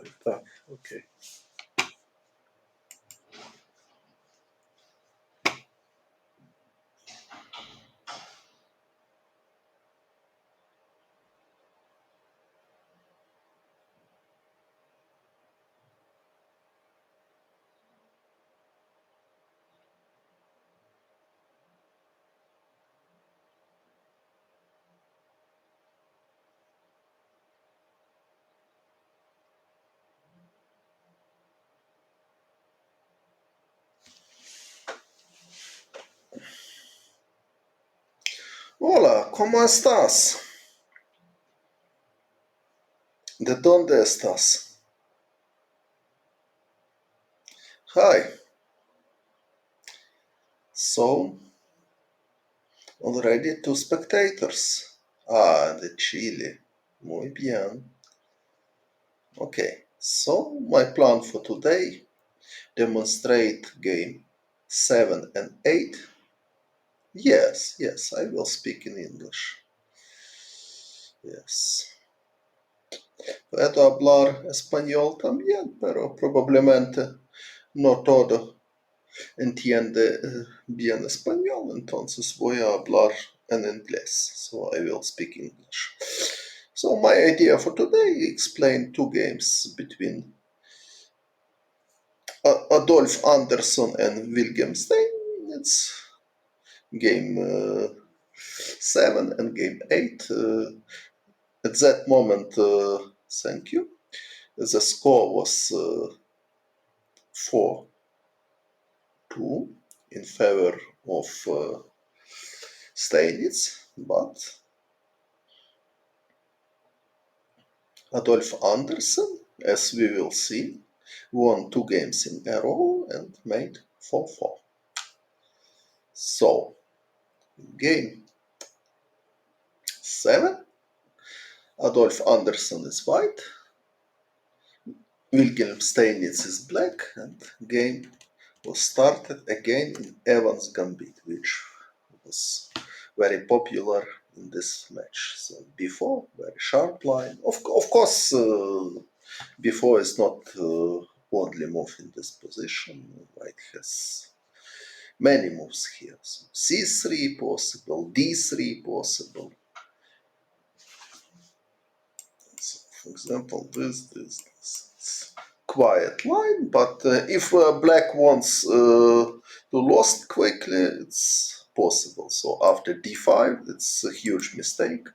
d5. Так, окей. Hola, ¿cómo estás? ¿De dónde estás? Hi. So, already two spectators. Ah, the Chile. Muy bien. Okay, so my plan for today, demonstrate game 7 and 8. Yes, I will speak in English. Yes. Puedo hablar español también, pero probablemente no todo entiende bien español, entonces voy a hablar en inglés. So I will speak English. So my idea for today, explain two games between Adolf Anderssen and Wilhelm Stein. It's game 7 and game 8. At that moment, thank you, the score was 4-2 in favor of Steinitz, but Adolf Anderssen, as we will see, won 2 games in a row and made 4-4. So, game 7, Adolf Anderssen is white, Wilhelm Steinitz is black, and game was started again in Evans Gambit, which was very popular in this match. So before, very sharp line. Of course, before is not only move in this position. White has many moves here. So c3 possible, d3 possible. So for example, this. It's quiet line, but if black wants to lost quickly, it's possible. So after d5, it's a huge mistake.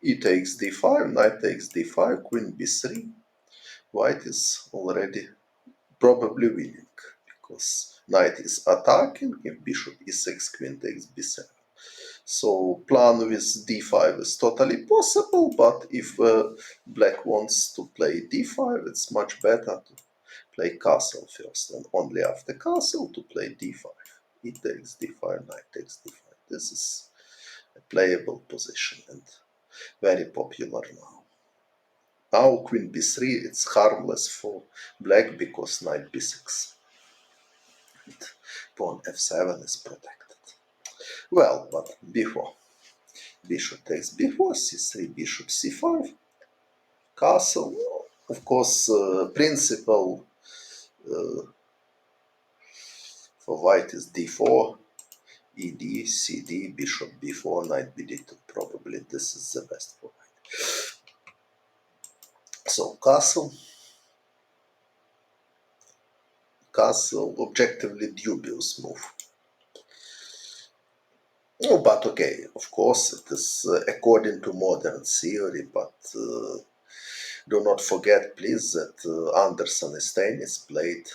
E takes d5, knight takes d5, queen b3. White is already probably winning because knight is attacking. If bishop e6, queen takes b7. So plan with d5 is totally possible, but if black wants to play d5, it's much better to play castle first, and only after castle to play d5. E takes d5, knight takes d5. This is a playable position and very popular now. Now queen b3, it's harmless for black because knight b6. And pawn f7 is protected. Well, but before. Bishop takes b4, c3, bishop c5, castle. Of course, principle for white is d4, ed, cd, bishop b4, knight bd2. Probably this is the best for white. So castle, objectively dubious move. Oh, but okay, of course, it is according to modern theory, but do not forget, please, that Anderssen and Steinitz played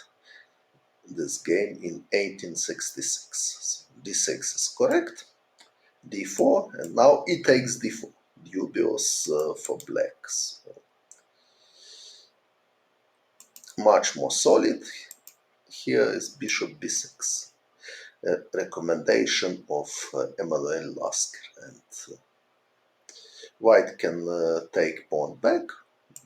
this game in 1866. So d6 is correct, d4, and now e takes d4, dubious for blacks. Much more solid here is bishop b6, a recommendation of Emanuel Lasker, and white can take pawn back.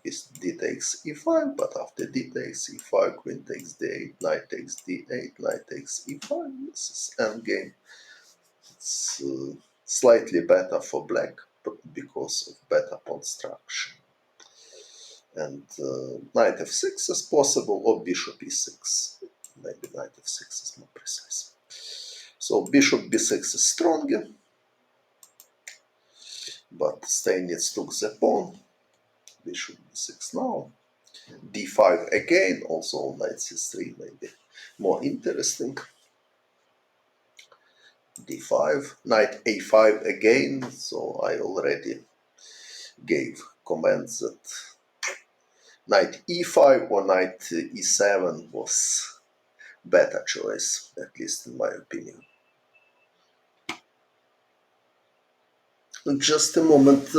D takes e5, but after d takes e5, queen takes d8, knight takes d8, knight takes e5. This is endgame. It's slightly better for black because of better pawn structure. And knight f6 is possible, or bishop e6. Maybe knight f6 is more precise. So bishop b6 is stronger, but Steinitz took the pawn. Bishop b6 now. d5 again, also knight c3 maybe more interesting. d5, knight a5 again, so I already gave commands that knight e5 or knight e7 was better choice, at least in my opinion. Just a moment,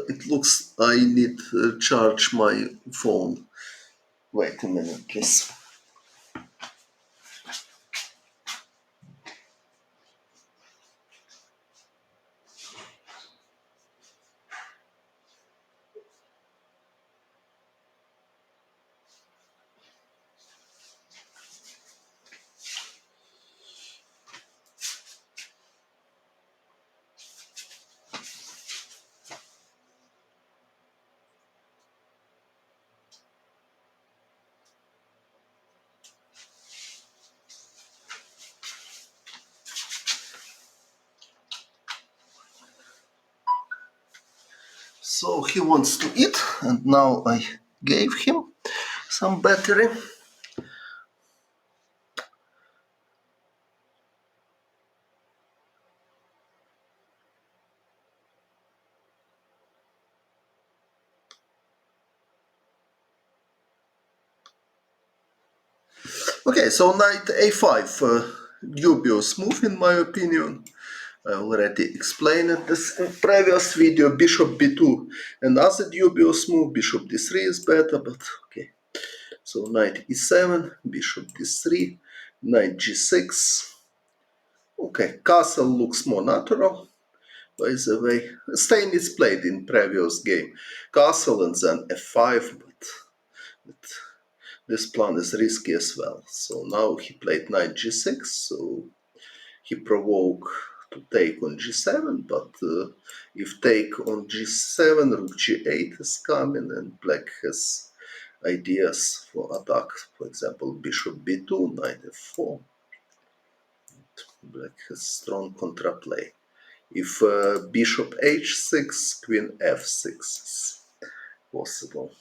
it looks I need to charge my phone. Wait a minute, please. So he wants to eat, and now I gave him some battery. Okay, so knight a5, dubious move in my opinion. I already explained this in previous video. Bishop b2, another dubious move. Bishop d3 is better, but okay. So knight e7, bishop d3, knight g6. Okay, castle looks more natural. By the way, Steinitz played in previous game castle and then f5, but this plan is risky as well. So now he played knight g6, so he provoked to take on g7, but if take on g7, rook g8 is coming, and black has ideas for attack. For example, bishop b2, knight f4. Black has strong contraplay. If bishop h6, queen f6 is possible.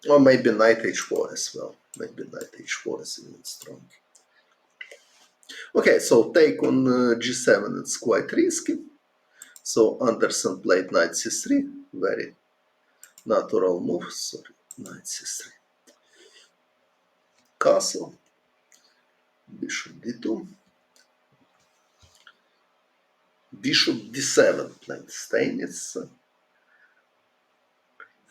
Or maybe knight h4 as well. Maybe knight h4 is even strong. Okay, so take on g7, it's quite risky. So Anderssen played knight c3, very natural move. Sorry, knight c3. Castle, bishop d2. Bishop d7 played Steinitz.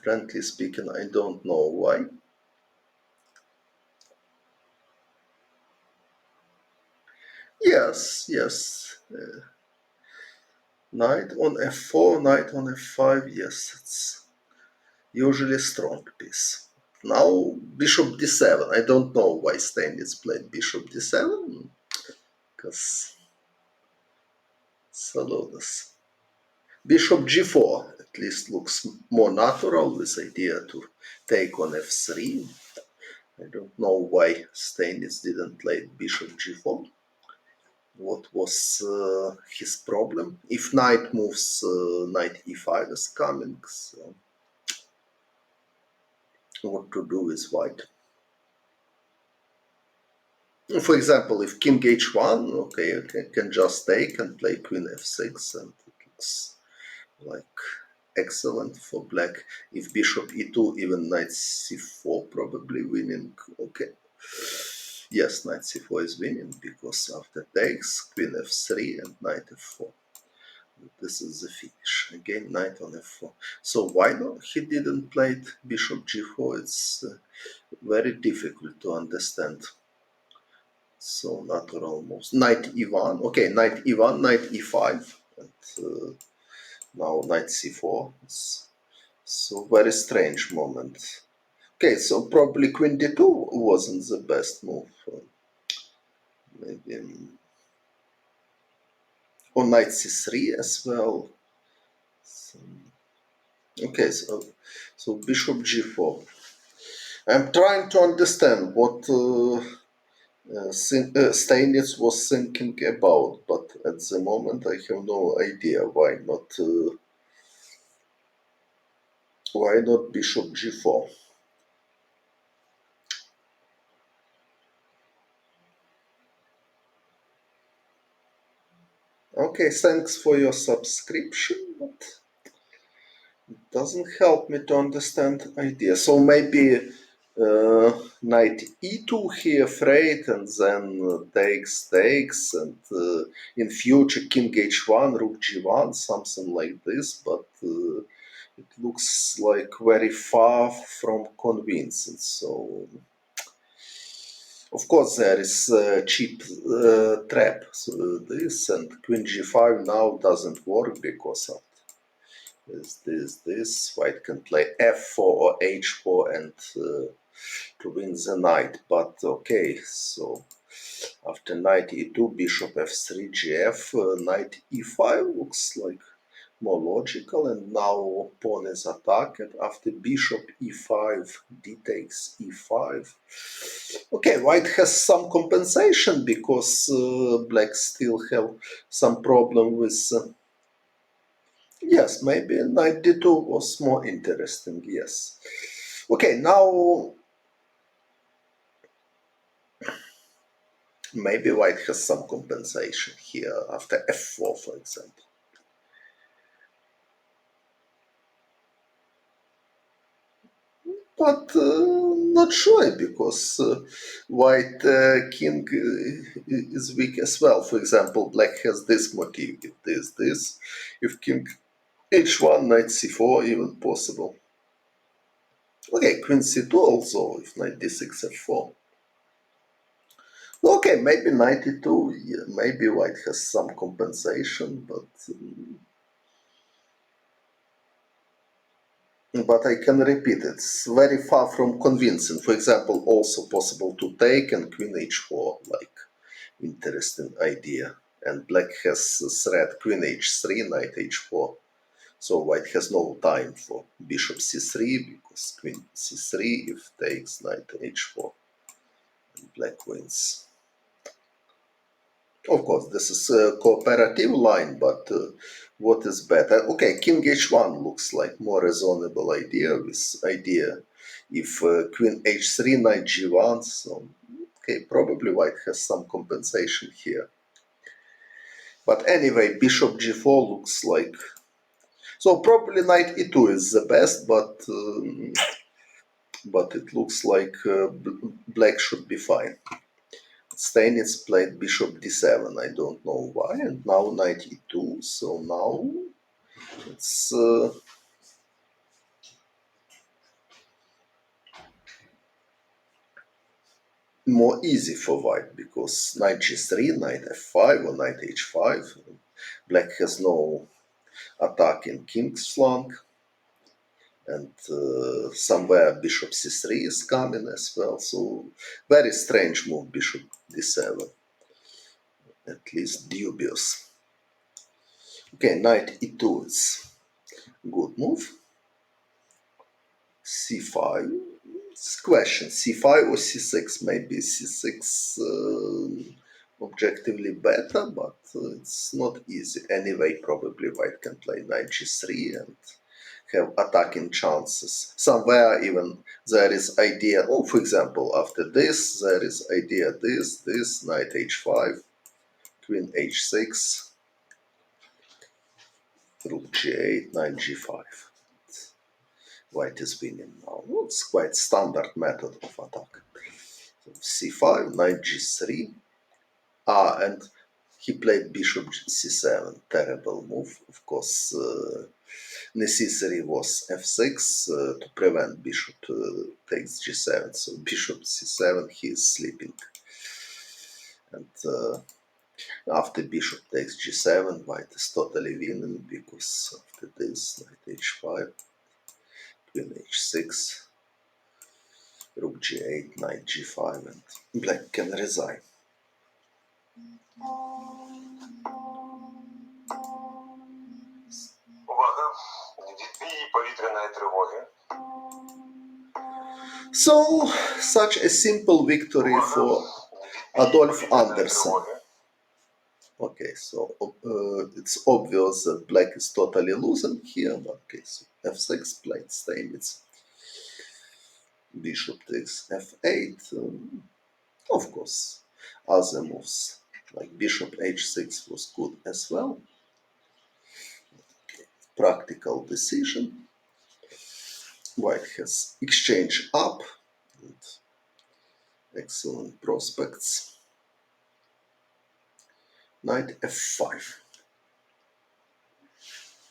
Frankly speaking, I don't know why. Yes. Knight on f4, knight on f5, yes, it's usually a strong piece. Now bishop d7. I don't know why Steinitz played bishop d7, because Saludas. Bishop g4 at least looks more natural, with idea to take on f3. I don't know why Steinitz didn't play bishop g4. What was his problem? If knight moves, knight e5 is coming, so what to do with white? For example, if king h1, okay, can just take and play queen f6, and it looks like excellent for black. If bishop e2, even knight c4 probably winning. Okay, yes, knight c4 is winning, because after takes, queen f3 and knight f4. This is the finish. Again, knight on f4. So why not he didn't play bishop g4? It's very difficult to understand. So natural moves. Knight e1. Okay, knight e1, knight e5, and now knight c4. So very strange moment. Okay, so probably queen d2 wasn't the best move. Maybe or knight c3 as well. Okay, so bishop g4. I'm trying to understand what Steinitz was thinking about, but at the moment I have no idea why not bishop g4. Okay, thanks for your subscription, but doesn't help me to understand idea. So maybe knight e2 here afraid, and then takes, and in future king h1, rook g1, something like this, but it looks like very far from convincing. So of course there is a cheap trap. So this and queen g5 now doesn't work because of this. White can play f4 or h4 and to win the knight. But okay, so after knight e2, bishop f3, gf, knight e5 looks like more logical, and now pawn is attacked after bishop e5, d takes e5. Okay, white has some compensation because black still have some problem with yes, maybe knight d2 was more interesting, yes. Okay, now maybe white has some compensation here after f4, for example. But not sure because white king is weak as well. For example, black has this motif, if this. If king h1, knight c4, even possible. Okay, queen c2 also, if knight d6, f4. Okay, maybe 92, yeah, maybe white has some compensation, but I can repeat, it's very far from convincing. For example, also possible to take and queen h4, like interesting idea. And black has threat queen h3, knight h4. So white has no time for bishop c3 because queen c3 if takes knight h4, and black wins. Of course, this is a cooperative line, but what is better? Okay, king h1 looks like more reasonable idea with idea if queen h3, knight g1, so okay, probably white has some compensation here. But anyway, bishop g4 looks like... So probably knight e2 is the best, but it looks like black should be fine. Steinitz played bishop d7, I don't know why, and now knight e2, so now it's more easy for white, because knight g3, knight f5 or knight h5, black has no attack in king's flank, and somewhere bishop c3 is coming as well, so very strange move, bishop d7, at least dubious. Okay, knight e2 is good move. c5. It's question c5 or c6. Maybe c6 objectively better, but it's not easy. Anyway, probably white can play knight g3 and have attacking chances. Somewhere even there is idea, oh, for example, after this, there is idea this, knight h5, queen h6, rook g8, knight g5. White is winning now. Well, it's quite standard method of attack. So c5, knight g3. And he played bishop c7. Terrible move. Of course, necessary was f6 to prevent bishop takes g7. So bishop c7, he is sleeping. And after bishop takes g7, white is totally winning, because after this, knight h5, queen h6, rook g8, knight g5, and black can resign. Увага! So, such a simple victory for Adolf Anderssen. Okay, so it's obvious that black is totally losing here, but okay, so f6 played Steinitz. Bishop takes f8. Of course, other moves like bishop h6 was good as well. Practical decision. White has exchange up and excellent prospects. Knight f5.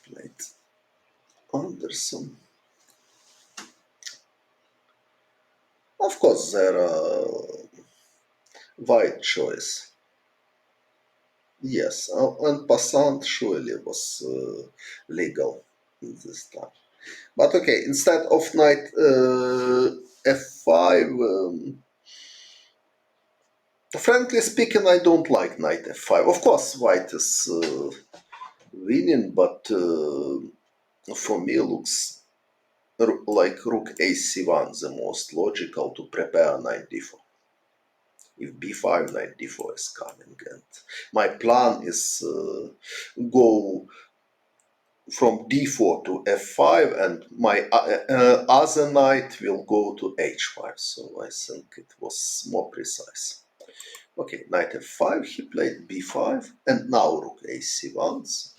Played Anderssen. Of course, there are white choice. Yes, and passant surely was legal in this time. But okay, instead of knight f5, frankly speaking, I don't like knight f5. Of course, white is winning, but for me looks like rook ac1 the most logical to prepare knight d4. If b5, knight d4 is coming, and my plan is go from d4 to f5, and my other knight will go to h5. So I think it was more precise. Okay, knight f5, he played b5, and now rook ac1.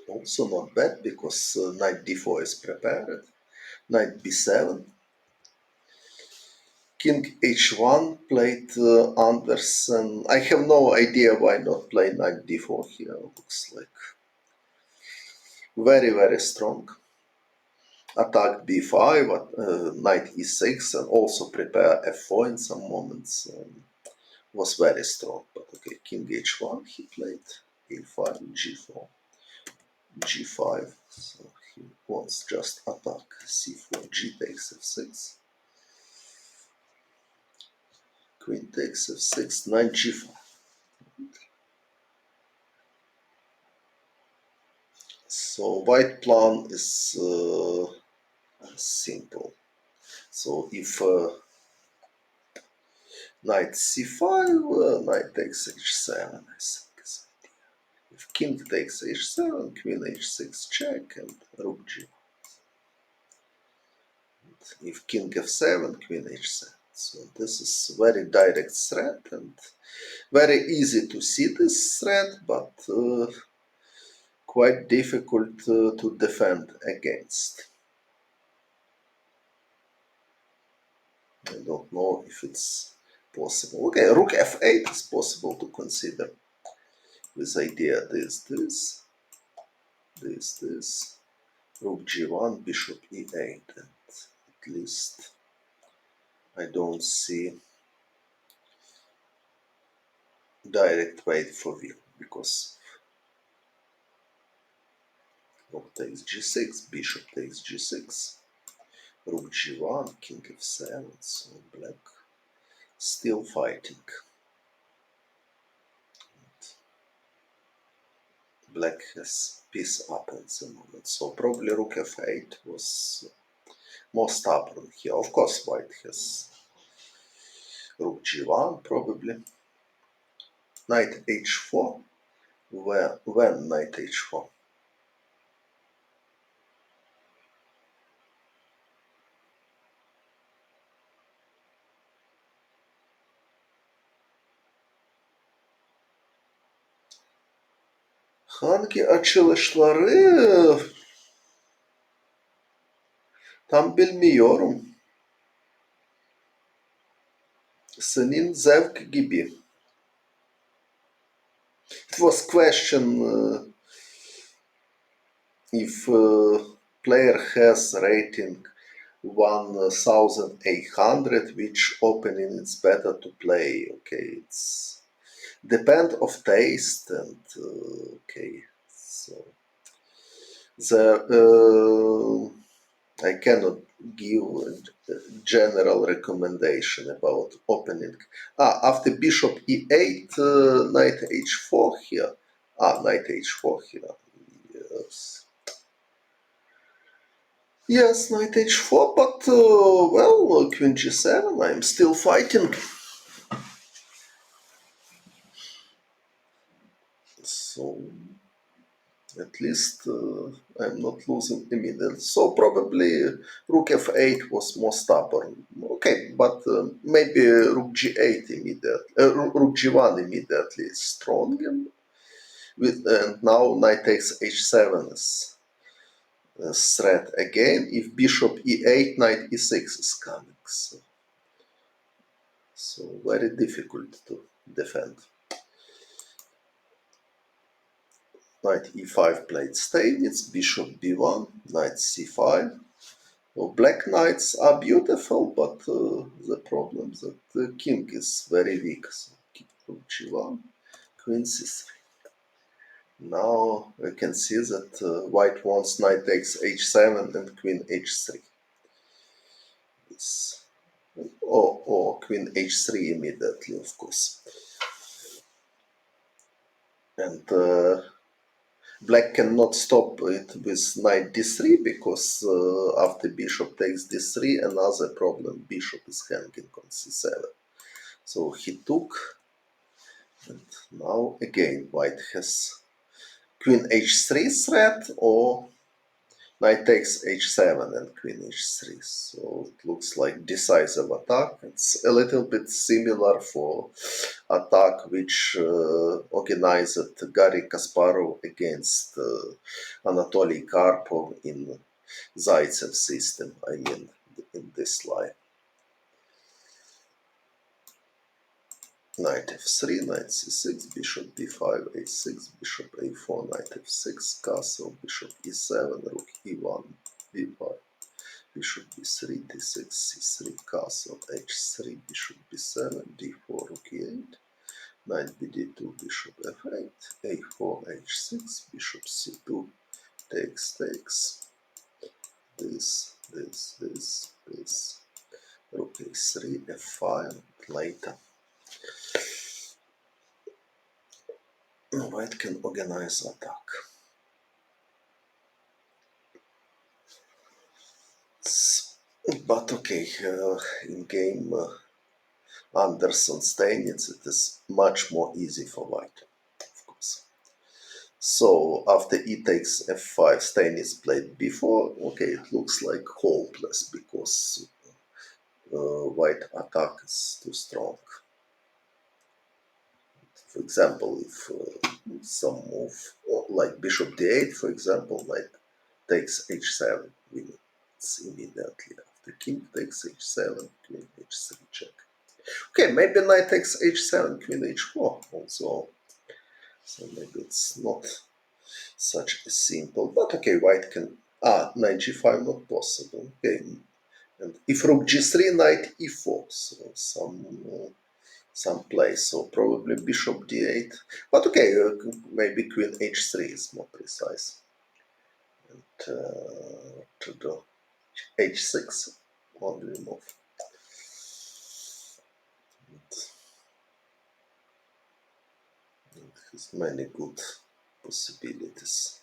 Also not bad, because knight d4 is prepared. Knight b7. King h1 played Anderssen. I have no idea why not play knight d4 here. Looks like very, very strong. Attack b5, knight e6, and also prepare f4 in some moments. Was very strong. But okay, king h1 he played, a5, g4, g5. So he wants just attack c4, g takes f6. Queen takes f6, knight g5. So white plan is simple. So if knight c5, knight takes h7, I think is idea. If king takes h7, queen h6 check, and rook g. And if king f7, queen h7. So this is very direct threat, and very easy to see this threat, but quite difficult to defend against. I don't know if it's possible. Okay, rook f8 is possible to consider. This idea, this, rook g1, bishop e8, and at least I don't see direct way for win, because rook takes g6, bishop takes g6, rook g1, king f7, so black still fighting. Black has piece up at the moment, so probably rook f8 was more stubborn here. Of course, white has rook g1 probably. Knight h4. When knight h4? Hangi açılışları tam bilmiyorum. Senin zevk gibi. It was question if player has rating 1800, which opening is better to play. Okay, it's depend of taste, and okay, so the I cannot give a general recommendation about opening. After bishop e8, knight h4 here. Knight h4 here. course. Yes, knight h4, but well, queen g7, I'm still fighting. So at least I'm not losing immediately. So probably rook f8 was more stubborn. Okay, but maybe rook g8 immediately, rook g1 immediately is strong. And now knight takes h7 is threat again. If bishop e8, knight e6 is coming. So very difficult to defend. Knight e5 played Steinitz, bishop b1, knight c5. Well, black knights are beautiful, but the problem is that the king is very weak. So keep rook g1, queen c3. Now we can see that white wants knight takes h7 and queen h3. It's, or queen h3 immediately, of course. And black cannot stop it with knight d3 because after bishop takes d3, another problem, bishop is hanging on c7. So he took, and now again white has queen h3 threat or knight takes h7 and queen h3. So it looks like decisive attack. It's a little bit similar for attack which organized Garry Kasparov against Anatoly Karpov in Zaitsev system, I mean in this line. Knight f3, knight c6, bishop b5, a6, bishop a4, knight f6, castle, bishop e7, rook e1, b5, bishop b3, d6, c3, castle, h3, bishop b7, d4, rook e8, knight bd2, bishop f8, a4, h6, bishop c2, takes, this, rook a3, f5, later. White can organize attack. But okay, in game Anderssen Steinitz, it is much more easy for white, of course. So after e takes f5, Steinitz played b4. Okay, it looks like hopeless because white attack is too strong. For example, if some move like bishop d8, for example, knight takes h7, it's immediately after king takes h7, queen h3 check. Okay, maybe knight takes h7, queen h4 also. So maybe it's not such a simple, but okay, white can, knight g5 not possible. Okay, and if rook g3, knight e4, so some play, so probably bishop d8, but okay, maybe queen h3 is more precise. And to do h6, only move. It has many good possibilities.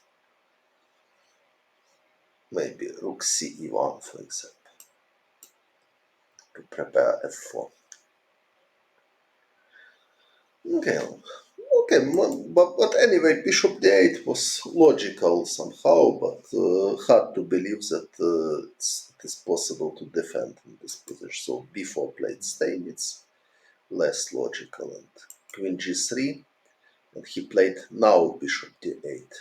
Maybe rook ce1, for example, to prepare f4. Okay, but anyway, bishop d8 was logical somehow, but hard to believe that it is possible to defend in this position. So b4 played Steinitz, less logical, and queen g3, and he played now bishop d8,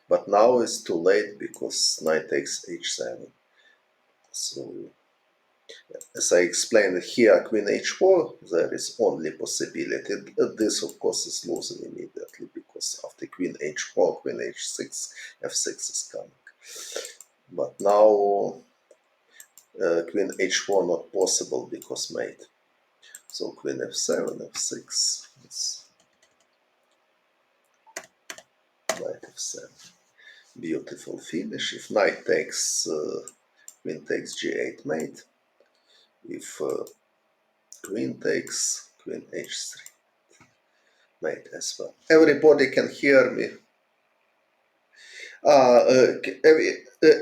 but now it's too late because knight takes h7. So as I explained here, queen h4, there is only possibility. This, of course, is losing immediately because after queen h4, queen h6, f6 is coming. But now queen h4 not possible because mate. So queen f7, f6, it's knight f7. Beautiful finish. If knight takes, queen takes g8 mate. If queen takes, queen h3 mate as well. Everybody can hear me.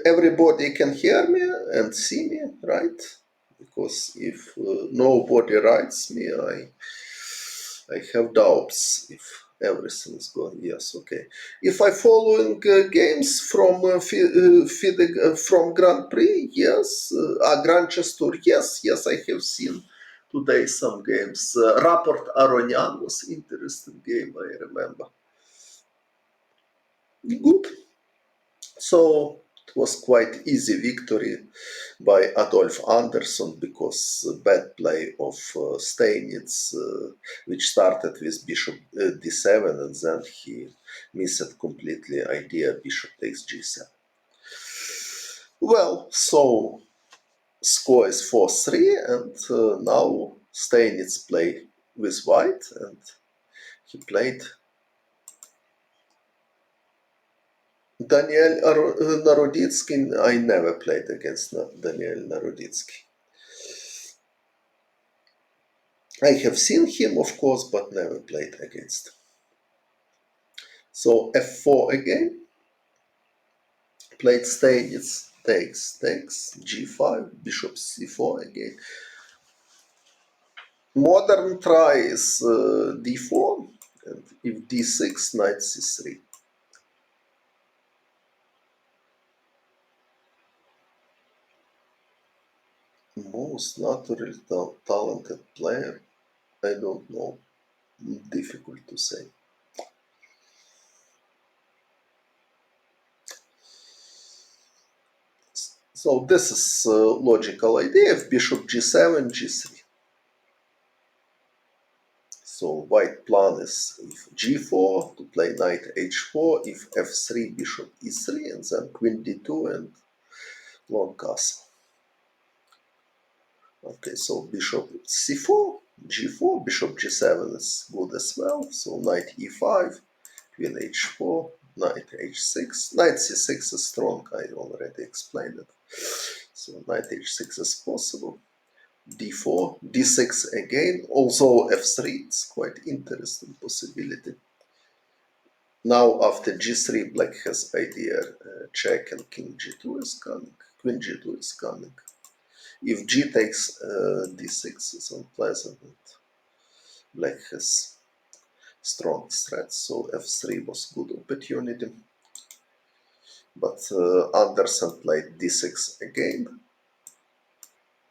Everybody can hear me and see me, right? Because if nobody writes me, I have doubts if everything is going. Yes, okay. If I following games from from Grand Prix, yes, Grandchester, yes, I have seen today some games. Rapport Aronian was interesting game, I remember. Good. So it was quite easy victory by Adolf Anderssen because bad play of Steinitz, which started with bishop d7 and then he missed completely idea bishop takes g7. Well, so score is 4-3 and now Steinitz play with white and he played Daniel Naroditsky. I never played against Daniel Naroditsky. I have seen him, of course, but never played against. So f4 again. Played Steinitz takes g5, bishop c4 again. Modern try is d4, and if d6, knight c3. Most naturally talented player, I don't know. Difficult to say. So this is logical idea of bishop g7, g3. So white plan is if g4 to play knight h4, if f3, bishop e3, and then queen d2 and long castle. Okay, so bishop c4, g4, bishop g7 is good as well. So knight e5, queen h4, knight h6. Knight c6 is strong, I already explained it. So knight h6 is possible. d4, d6 again, also f3, it's quite interesting possibility. Now after g3, black has idea check and king g2 is coming, queen g2 is coming. If g takes d6, it's unpleasant and black has strong threats, so f3 was good opportunity. But Anderssen played d6 again,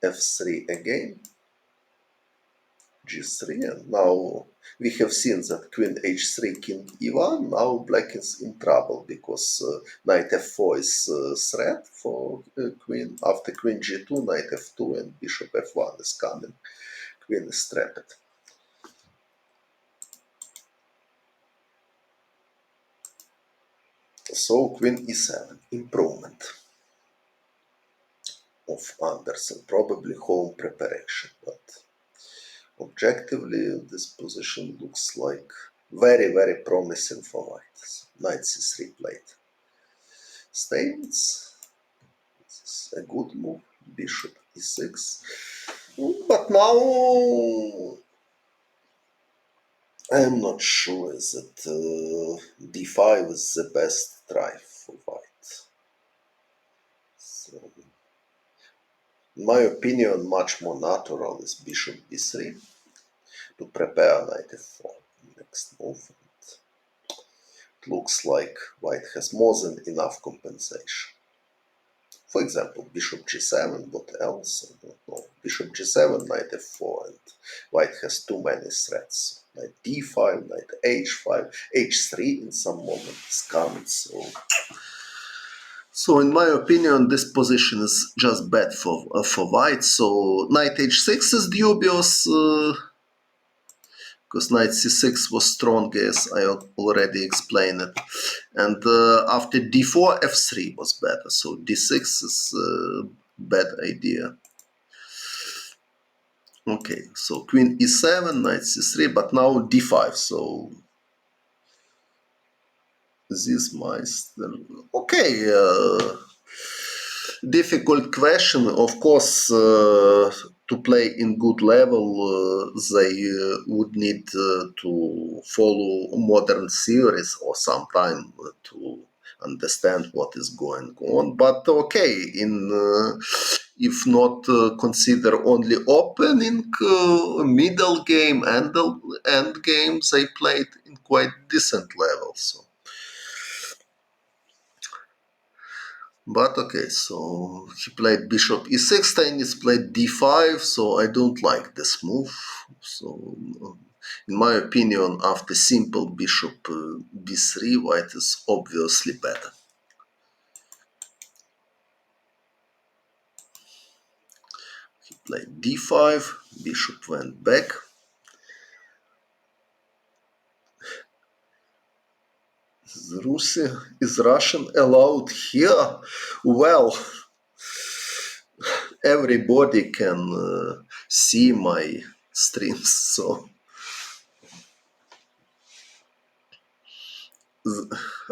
f3 again, g3, and now we have seen that queen h3, king e1. Now black is in trouble because knight f4 is threat for queen. After queen g2, knight f2, and bishop f1 is coming. Queen is trapped. So queen e7, improvement of Anderssen, probably home preparation, but objectively this position looks like very promising for white. Knight c3 played. Steinitz, this is a good move, bishop e6. But now I'm not sure that d5 is the best try for white. So, in my opinion, much more natural is bishop b3 to prepare knight f4. Next move. It looks like white has more than enough compensation. For example, bishop g7, what else? I don't know. Bishop g7, knight f4, and white has too many threats. Knight d5, knight h5, h3 in some moment is coming. So in my opinion, this position is just bad for white. So knight h6 is dubious. Because knight c6 was strong, as I already explained it. And after d4, f3 was better. So d6 is a bad idea. Okay, so queen e7, knight c3, but now d5. So this meister. Okay, difficult question. Of course, to play in good level, they would need to follow modern theories or sometime to understand what is going on. But okay, if not consider only opening, middle game and the end games, I played in quite decent level. So. But okay, so he played bishop e6, Steinitz played d5, so I don't like this move. So, in my opinion, after simple bishop b3, white is obviously better. He played d5, bishop went back. Is Russian allowed here? Well, everybody can see my streams, so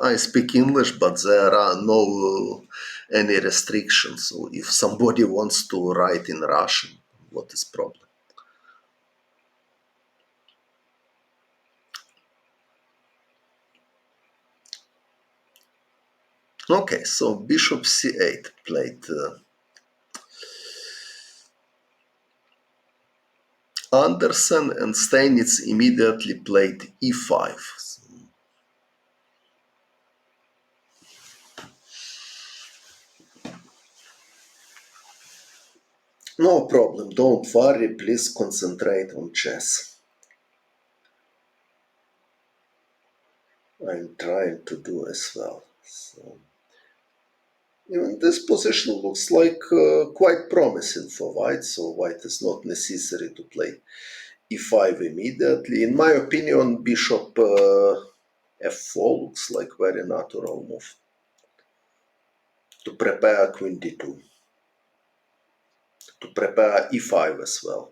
I speak English, but there are no any restrictions. So if somebody wants to write in Russian, what is problem? Okay, so bishop c8 played Anderssen, and Steinitz immediately played e5. No problem, don't worry, please concentrate on chess. I'm trying to do as well. So, even this position looks like quite promising for white, so white is not necessary to play e5 immediately. In my opinion, bishop f4 looks like very natural move to prepare queen d2, to prepare e5 as well.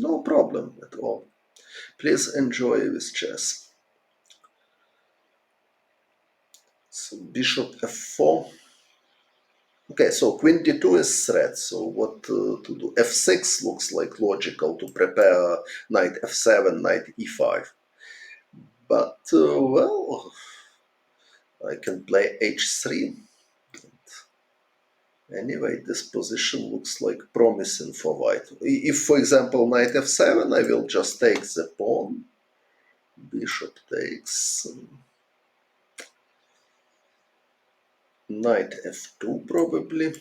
No problem at all. Please enjoy with chess. So bishop f4. Okay, so queen d2 is threat. So what to do? f6 looks like logical to prepare knight f7, knight e5. But well, I can play h3. Anyway, this position looks like promising for white. If, for example, knight f7, I will just take the pawn. Bishop takes. Knight f2 probably.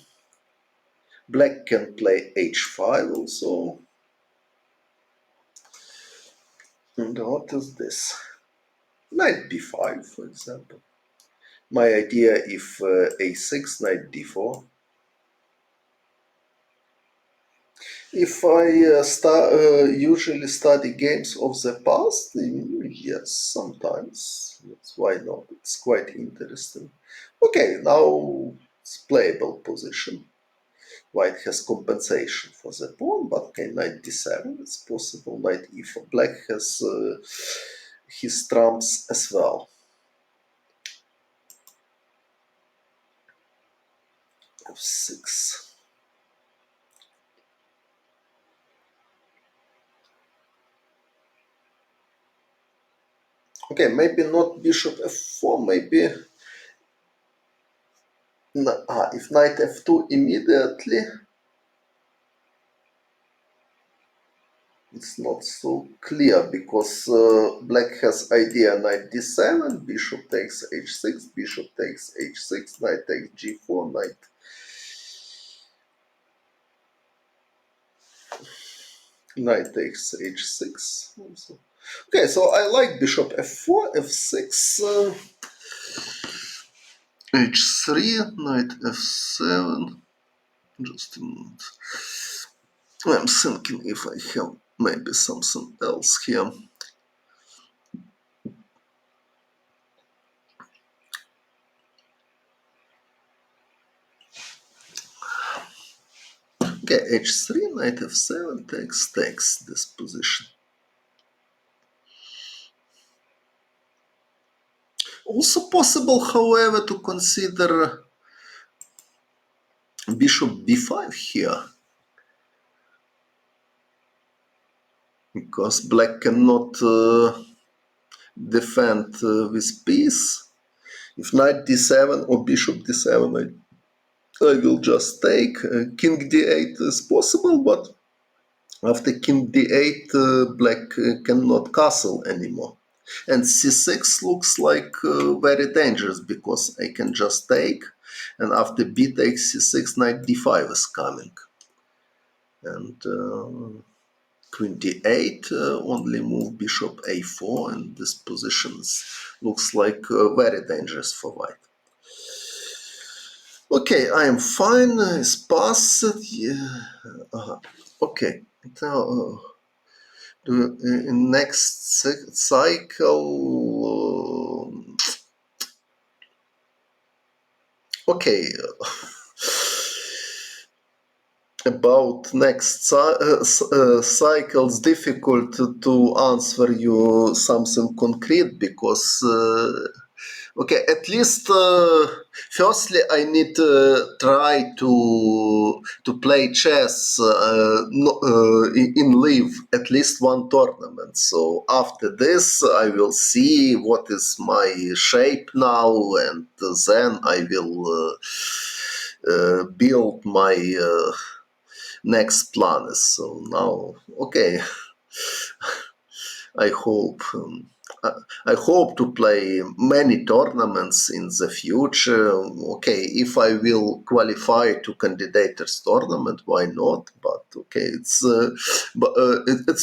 Black can play h5 also. And what is this? Knight b5, for example. My idea if a6, knight d4. If I usually study games of the past, yes, sometimes. Yes, why not? It's quite interesting. Okay, now it's playable position. White has compensation for the pawn, but okay, knight d7 is possible. Knight e4. Black has his trumps as well. f6. Okay, maybe not bishop f4, maybe if knight f2 immediately, it's not so clear because black has idea knight d7, bishop takes h6, bishop takes h6, knight takes g4, knight takes h6 also. Okay, so I like bishop f4, f6, h3, knight f7. Just a moment. I'm thinking if I have maybe something else here. Okay, h3, knight f7 takes this position. Also possible, however, to consider bishop b5 here, because black cannot defend with piece. If knight d7 or bishop d7, I will just take. King d8 is possible, but after king d8, black cannot castle anymore. And c6 looks like very dangerous because I can just take, and after b takes c6, knight d5 is coming. And queen d8, only move bishop a4, and this position looks like very dangerous for white. Okay, I am fine, it's passed. Yeah. Okay, now the next cycle. Okay, about next cycles, difficult to answer you something concrete because okay, at least firstly I need to try to play chess in live at least one tournament. So after this I will see what is my shape now, and then I will build my next plans. So now, okay, I hope. I hope to play many tournaments in the future. Okay, if I will qualify to candidators tournament, why not? But okay, it's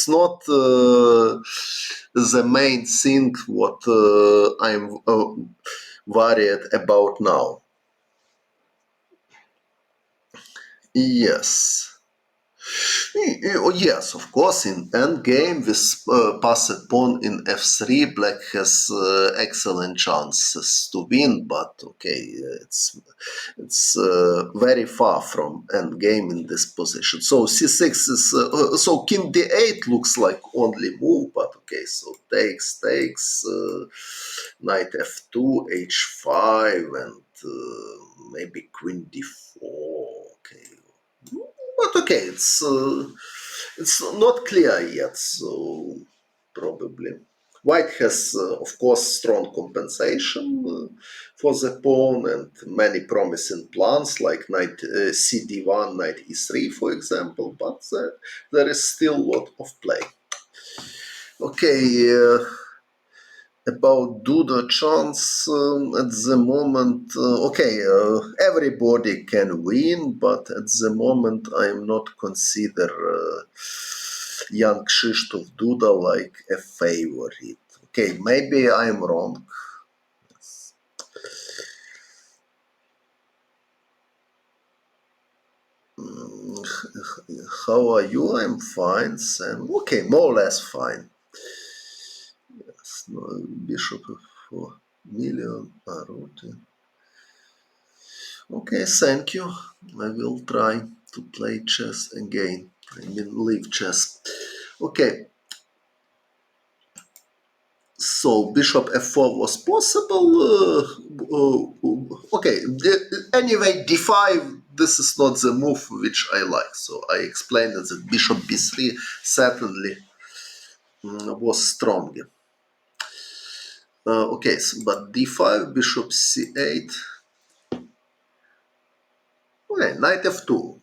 not the main thing what I'm worried about now. Yes. Yes, of course. In endgame, with passed pawn in f3, black has excellent chances to win. But okay, it's very far from endgame in this position. So c6 is so king d8 looks like only move. But okay, so takes knight f2, h5, and maybe queen d4. Okay. But okay, it's not clear yet, so probably. White has, of course, strong compensation for the pawn and many promising plans like knight cd1, knight e3, for example, but there is still a lot of play. Okay, about Duda chance at the moment, okay, everybody can win, but at the moment I am not consider young Krzysztof Duda like a favorite. Okay, maybe I am wrong. How are you? I'm fine, Sam. Okay, more or less fine. Yes, no, bishop for million. Okay, thank you. I will try to play chess again. I mean, leave chess. Okay, so bishop f4 was possible. Okay, anyway, d5, this is not the move which I like. So I explained that bishop b3 certainly was strong. Okay, so, but d5, bishop c8. Okay, knight f2,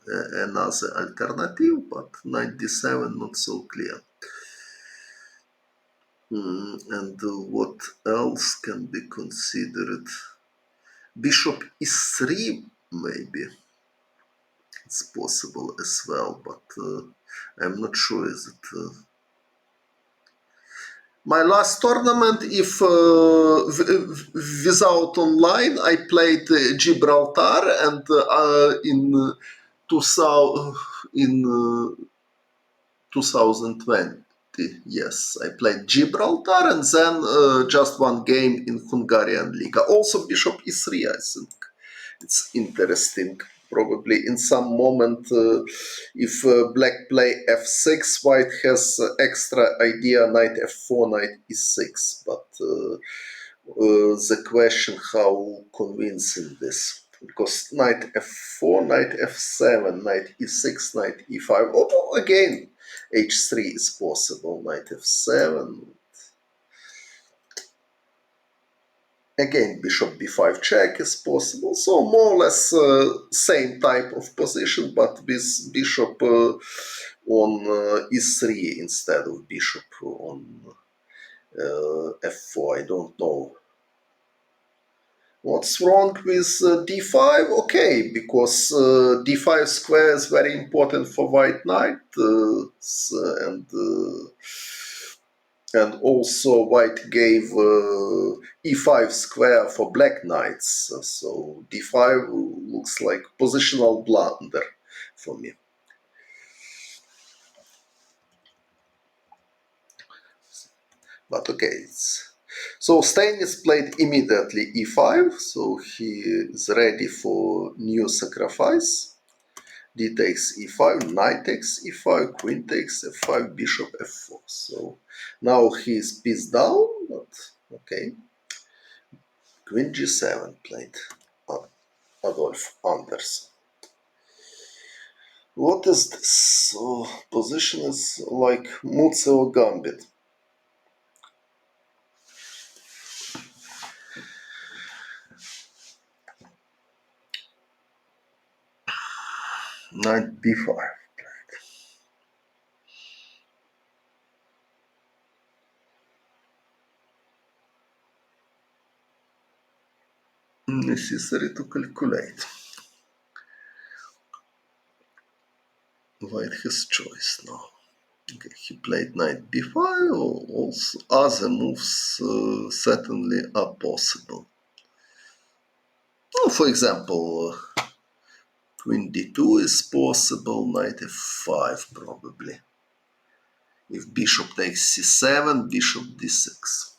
another alternative, but knight d7 not so clear. And what else can be considered? Bishop e3, maybe. It's possible as well, but I'm not sure is it. My last tournament, if without online, I played Gibraltar, and in 2000 in 2020. Yes, I played Gibraltar, and then just one game in Hungarian Liga. Also Bishop e3, I think. It's interesting. Probably in some moment, if black play f6, white has extra idea knight f4, knight e6. But the question how convincing this. Because knight f4, knight f7, knight e6, knight e5. Oh, again, h3 is possible. Knight f7. Again, bishop b5 check is possible. So more or less same type of position, but with bishop on e3 instead of bishop on f4. I don't know what's wrong with d5. Okay, because d5 square is very important for white knight, and also white gave e5 square for black knights, so d5 looks like positional blunder for me. But okay, so Steinitz played immediately e5, so he is ready for new sacrifice. D takes e5, knight takes e5, queen takes f5, bishop f4. So now he is piece down, but okay. Queen g7 played Adolf Anderssen. What is this? So position is like Muzio Gambit. Knight b5. Necessary to calculate. White has choice now. Okay, he played knight b5. Also, other moves certainly are possible. For example, queen d2 is possible, knight f5 probably. If bishop takes c7, bishop d6.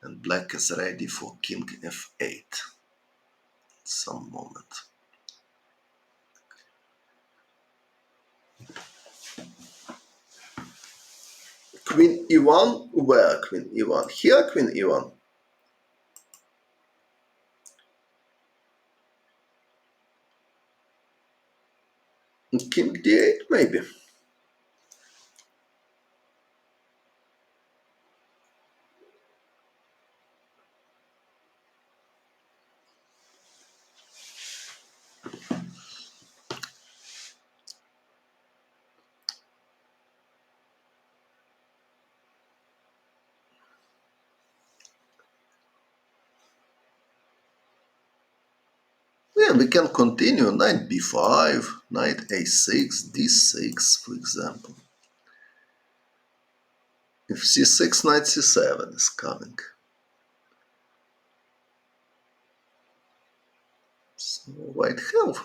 And black is ready for king f8 some moment. Queen e1, where queen e1? Here queen e1. King d8 maybe. Yeah, we can continue. Knight b5, knight a6, d6, for example. If c6, knight c7 is coming. So white have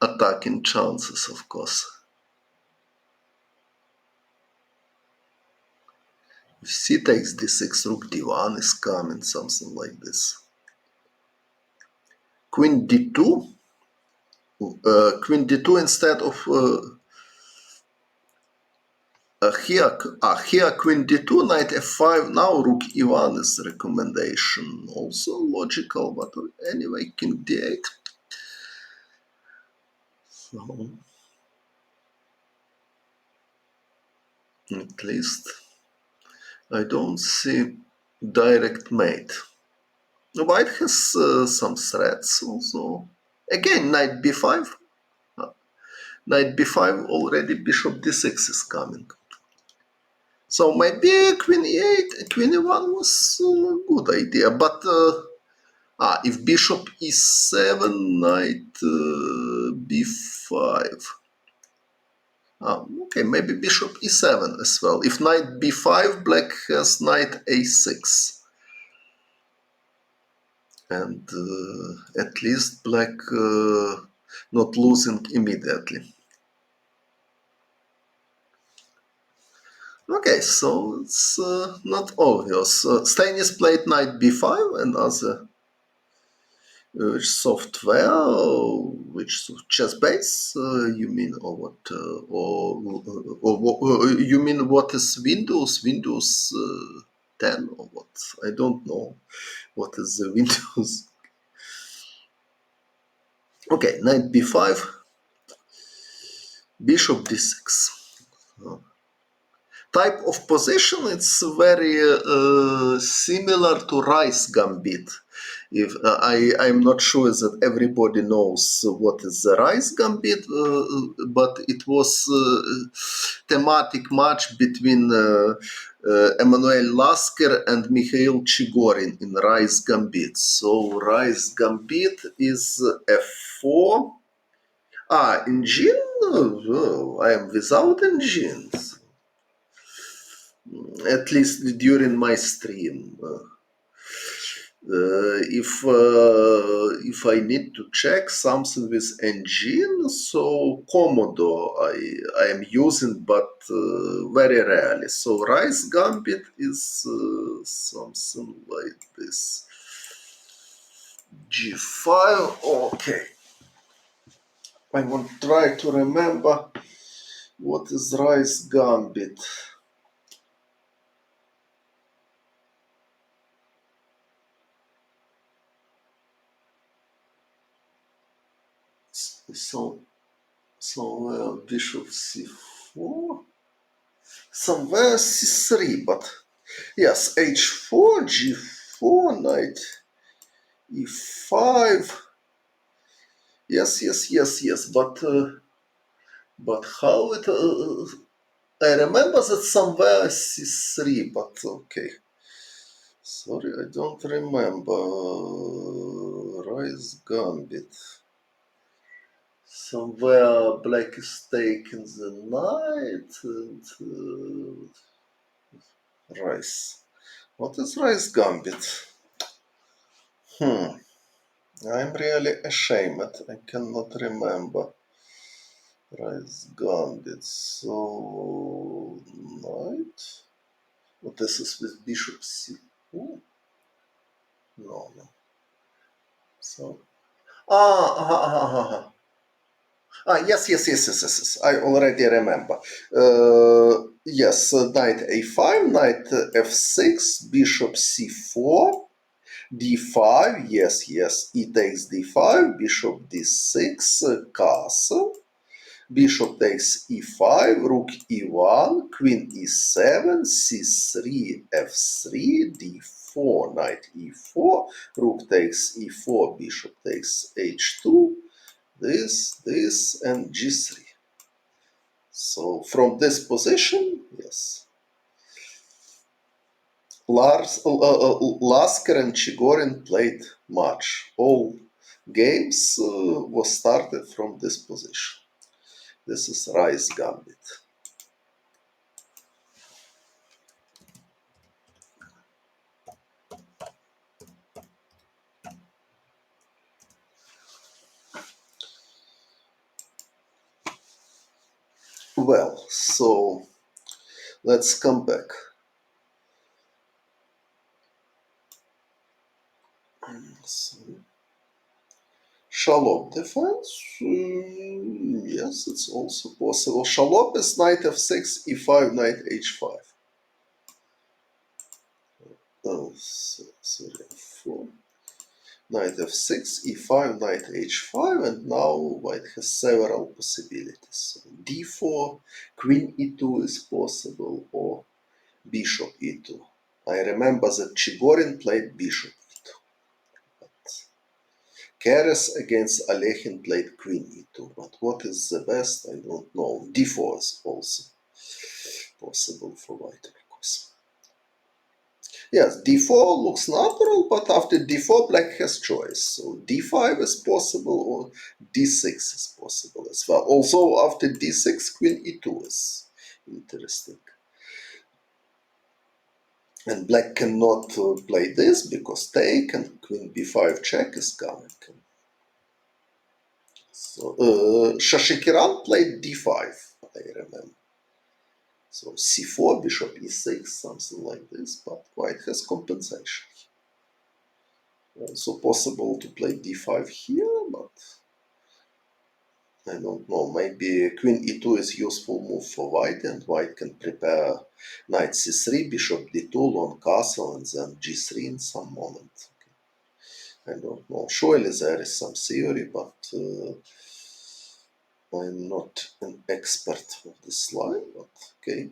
attacking chances, of course. If c takes d6, rook d1 is coming, something like this. Queen d2. Queen d2 instead of here queen d2, knight f5. Now rook e1 is the recommendation. Also logical, but anyway, king d8. So at least I don't see direct mate. White has some threats also. Again, knight b5. Knight b5 already, bishop d6 is coming. So maybe queen e8, queen e1 was a good idea, but if bishop e7, knight b5. Okay, maybe bishop e7 as well. If knight b5, black has knight a6. And at least black not losing immediately. Okay, so it's not obvious. Steinitz played knight b5, another software, which chess base you mean, or what? Or you mean what is Windows? Windows 10 or what? I don't know what is the Windows. Okay, knight b5, bishop d6. type of position, it's very similar to rice gambit. If I'm not sure that everybody knows what is the rice gambit, but it was thematic match between Emanuel Lasker and Mikhail Chigorin in rice gambit. So rice gambit is f4. Engine? Oh, I am without engines. At least during my stream. If I need to check something with engine, so Commodore I am using, but very rarely. So Rice Gambit is something like this. G5. Okay. I will try to remember what is Rice Gambit. So somewhere bishop c4, somewhere c3, but yes, h4, g4, knight e5. Yes. But how it? I remember that somewhere c3, but okay. Sorry, I don't remember. Rice Gambit. Somewhere black is taking the knight and rice. What is Rice Gambit? I'm really ashamed. I cannot remember. Rice Gambit. So knight. What this is with bishop c4? No. So yes. I already remember. Yes, knight a5, knight f6, bishop c4, d5. Yes. E takes d5, bishop d6, castle. Bishop takes e5, rook e1, queen e7, c3, f3, d4, knight e4, rook takes e4, bishop takes h2, this, and g3. So from this position, yes, Lasker and Chigorin played much. All games was started from this position. This is Rice Gambit. Well, so let's come back. So, Shalom defense, yes, it's also possible. Shalom is knight f6, e5, knight h5. Sorry, f4. Knight f6, e5, knight h5, and now white has several possibilities. So d4, queen e2 is possible, or bishop e2. I remember that Chigorin played bishop e2. Keres against Alekhine played queen e2, but what is the best? I don't know. d4 is also possible for white, of course. Yes, d4 looks natural, but after d4 black has choice. So d5 is possible, or d6 is possible as well. Also after d6 queen e2 is interesting. And black cannot play this because take, and queen b5 check is coming. So Shashikiran played d5, I remember. So c4, bishop e6, something like this, but white has compensation. Also possible to play d5 here, but I don't know. Maybe queen e2 is useful move for white, and white can prepare knight c3, bishop d2, long castle, and then g3 in some moment. I don't know. Surely there is some theory, but I'm not an expert of this line, but okay.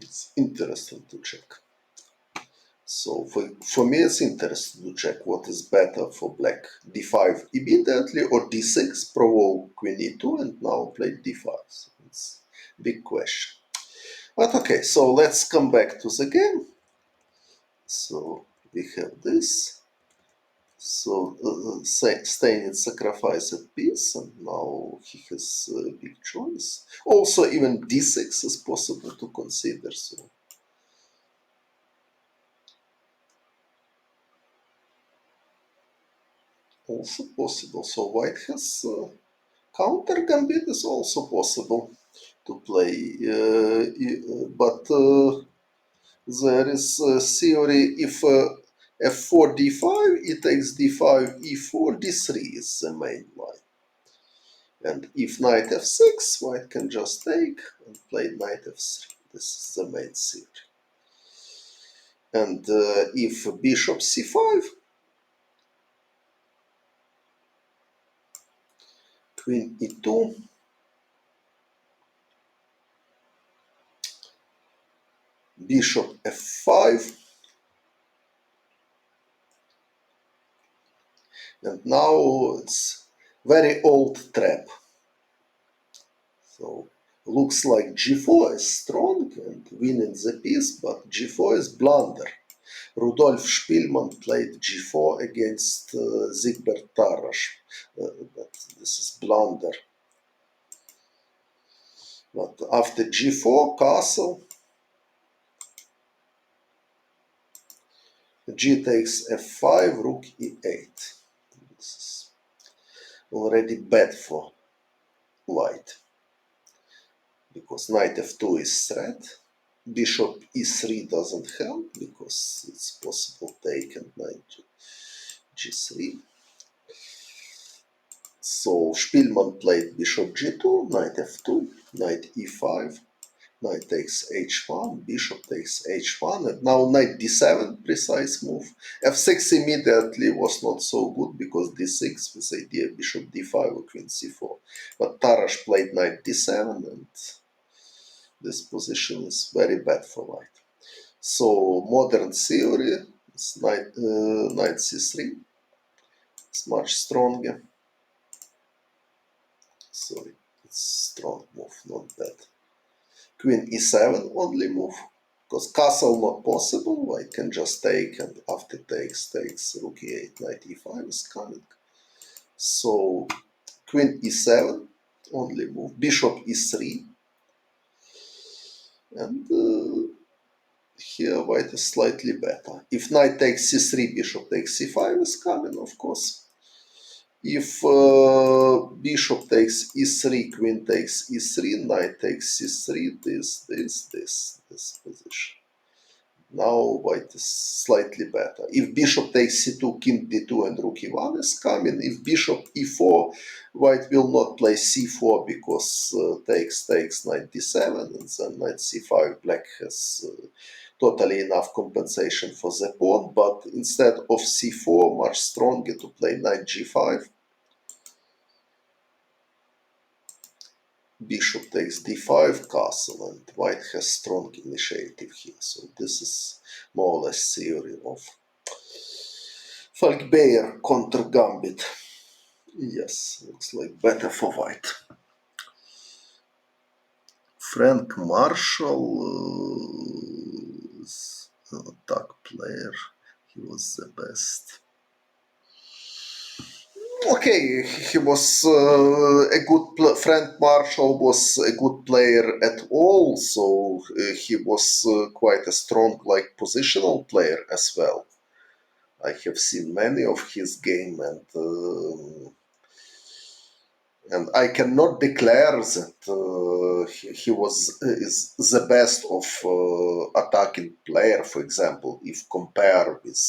It's interesting to check. So for me, it's interesting to check what is better for black. d5 immediately or d6, provoke queen e2, and now play d5. So it's a big question. But okay, so let's come back to the game. So we have this. So Steinitz sacrificed a piece, and now he has a big choice. Also, even d6 is possible to consider. So also possible. So white has counter gambit is also possible to play, but there is a theory if f4 d5, it takes d5 e4 d3 is the main line. And if knight f6, white can just take and play knight f3. This is the main theory. And if bishop c5, queen e2, bishop f5, and now it's very old trap. So looks like g4 is strong and winning the piece, but g4 is blunder. Rudolf Spielmann played g4 against Zigbert Tarash. But this is blunder. But after g4, castle, g takes f5, rook e8. This is already bad for white, because knight f2 is threat. Bishop e3 doesn't help, because it's possible take and knight g3. So Spielmann played bishop g2, knight f2, knight e5, knight takes h1, bishop takes h1, and now knight d7, precise move. f6 immediately was not so good, because d6 with idea bishop d5 or queen c4. But Tarash played knight d7, and this position is very bad for white. So modern theory is knight c3. It's much stronger. Sorry, it's strong move, not bad. Queen e7 only move, because castle not possible. White can just take, and after takes, rook e8, knight e5 is coming. So queen e7 only move, bishop e3, and here white is slightly better. If knight takes c3, bishop takes c5 is coming, of course. If bishop takes e3, queen takes e3, knight takes c3, this position. Now white is slightly better. If bishop takes c2, king d2, and rook e1 is coming. If bishop e4, white will not play c4, because takes, knight d7, and then knight c5, black has totally enough compensation for the pawn, but instead of c4, much stronger to play knight g5. Bishop takes d5, castle, and white has strong initiative here. So this is more or less theory of Falkbeer contra gambit. Yes, looks like better for white. Frank Marshall is an attack player. He was the best. Okay, he was a good Frank Marshall was a good player at all, so he was quite a strong, like, positional player as well. I have seen many of his game, and I cannot declare that he was is the best of attacking player. For example, if compare with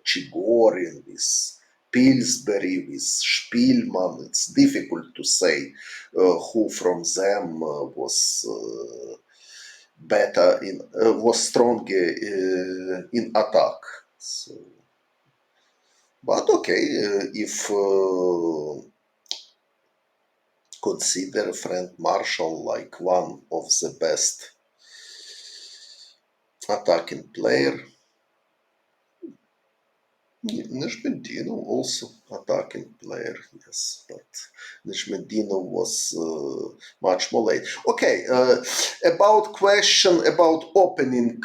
Chigorin, with Pillsbury, with Spielmann, it's difficult to say who from them was better in was stronger in attack. So, but okay, if consider Frank Marshall like one of the best attacking player. Nijmedino also attacking player, yes, but Nijmedino was much more late. Okay, about question about opening,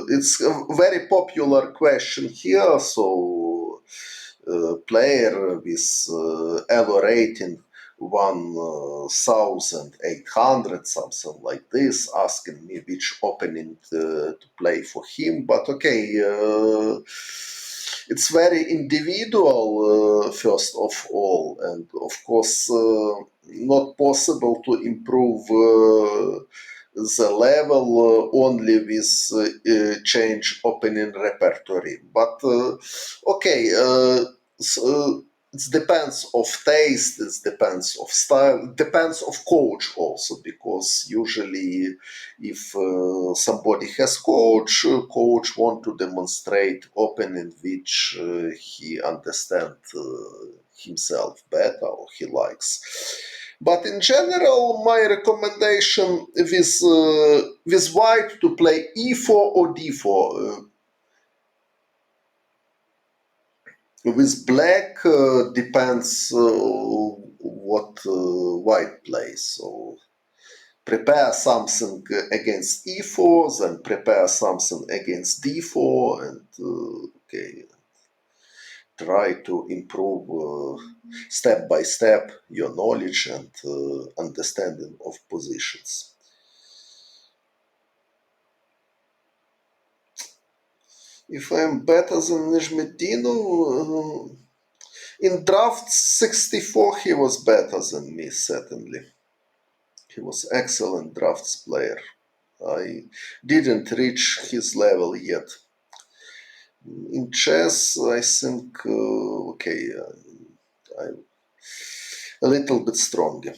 it's a very popular question here. So, player with elo rating 1800, something like this, asking me which opening to play for him. But okay, it's very individual, first of all, and of course, not possible to improve the level only with change opening repertory. But okay, it depends of taste, it depends of style, it depends of coach also, because usually if somebody has coach want to demonstrate opening which he understand himself better or he likes. But in general, my recommendation with white to play e4 or d4. With black depends what white plays. So prepare something against e4, then prepare something against d4, and okay, try to improve step by step your knowledge and understanding of positions. If I'm better than Nijmedino, in draft 64 he was better than me, certainly. He was excellent drafts player. I didn't reach his level yet. In chess, I think, okay, I'm a little bit stronger.